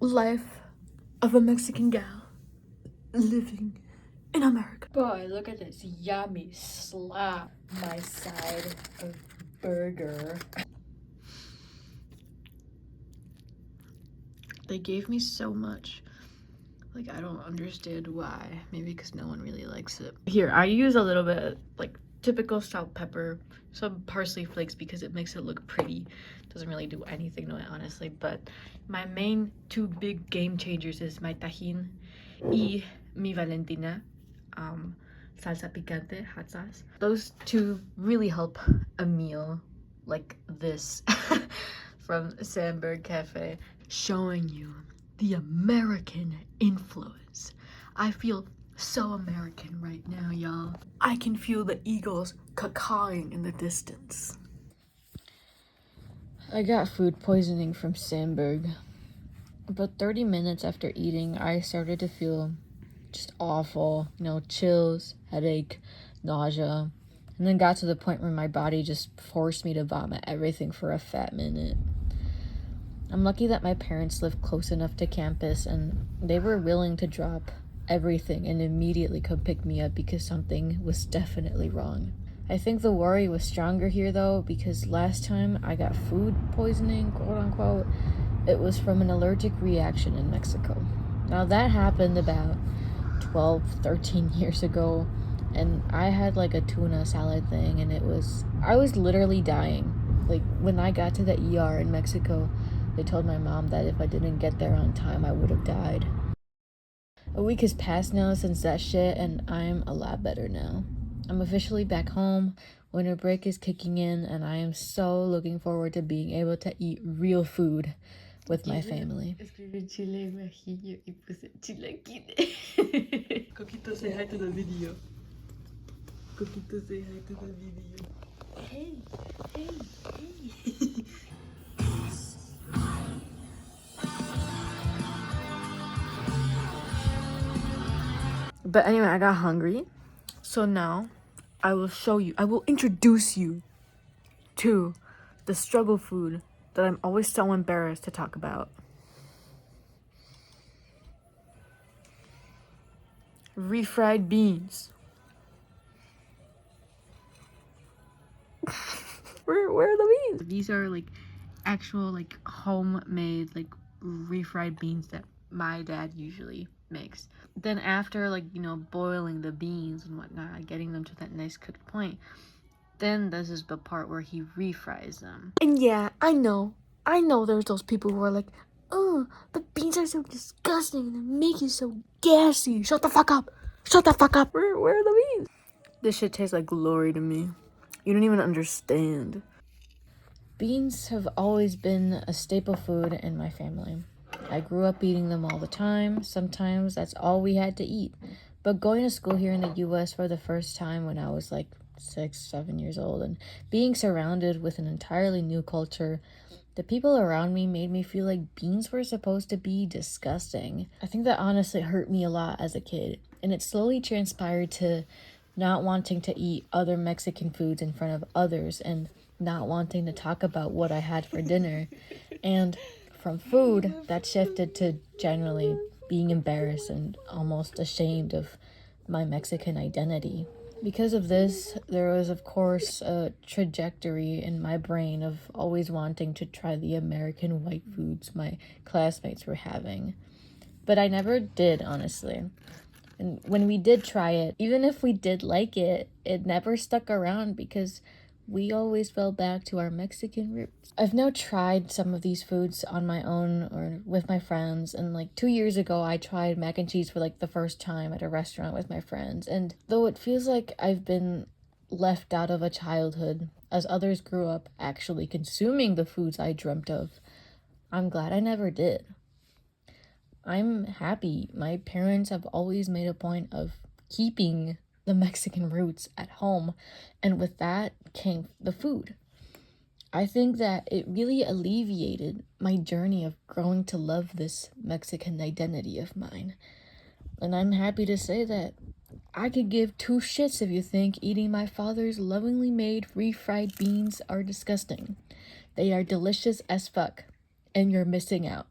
life of a Mexican gal living in America. Boy, look at this yummy slap. My side of burger. They gave me so much. Like, I don't understand why. Maybe because no one really likes it. Here, I use a little bit, like, typical salt, pepper, some parsley flakes because it makes it look pretty. Doesn't really do anything to it, honestly. But my main two big game changers is my tajin y mi Valentina. Salsa picante, hot sauce. Those two really help a meal like this from Sandberg Cafe, showing you the American influence. I feel so American right now, y'all. I can feel the eagles caw-cawing in the distance. I got food poisoning from Sandberg. About 30 minutes after eating, I started to feel just awful, chills, headache, nausea, and then got to the point where my body just forced me to vomit everything for a fat minute. I'm lucky that my parents live close enough to campus and they were willing to drop everything and immediately come pick me up because something was definitely wrong. I think the worry was stronger here though, because last time I got food poisoning, quote unquote, it was from an allergic reaction in Mexico. Now that happened about 12, 13 years ago, and I had like a tuna salad thing, and I was literally dying. Like, when I got to the ER in Mexico, they told my mom that if I didn't get there on time, I would have died. A week has passed now since that shit, and I'm a lot better now. I'm officially back home, winter break is kicking in, and I am so looking forward to being able to eat real food with my family. Coquito, say hi to the video. Coquito, say hi to the video. Hey, hey, hey. But anyway, I got hungry. So now I will introduce you to the struggle food that I'm always so embarrassed to talk about. Refried beans. Where are the beans? These are like actual like homemade like refried beans that my dad usually makes. Then after boiling the beans and whatnot, getting them to that nice cooked point, then this is the part where he refries them. And yeah, I know there's those people who are like, oh, the beans are so disgusting and they make you so gassy. Shut the fuck up. Shut the fuck up. Where are the beans? This shit tastes like glory to me. You don't even understand. Beans have always been a staple food in my family. I grew up eating them all the time. Sometimes that's all we had to eat. But going to school here in the US for the first time when I was like 6, 7 years old, and being surrounded with an entirely new culture, the people around me made me feel like beans were supposed to be disgusting. I think that honestly hurt me a lot as a kid, and it slowly transpired to not wanting to eat other Mexican foods in front of others and not wanting to talk about what I had for dinner. And from food, that shifted to generally being embarrassed and almost ashamed of my Mexican identity. Because of this, there was, of course, a trajectory in my brain of always wanting to try the American white foods my classmates were having. But I never did, honestly. And when we did try it, even if we did like it, it never stuck around because we always fell back to our Mexican roots. I've now tried some of these foods on my own or with my friends, and 2 years ago I tried mac and cheese for the first time at a restaurant with my friends, and though it feels like I've been left out of a childhood as others grew up actually consuming the foods I dreamt of, I'm glad I never did. I'm happy my parents have always made a point of keeping the Mexican roots at home, and with that came the food. I think that it really alleviated my journey of growing to love this Mexican identity of mine. And I'm happy to say that I could give two shits if you think eating my father's lovingly made refried beans are disgusting. They are delicious as fuck, and you're missing out.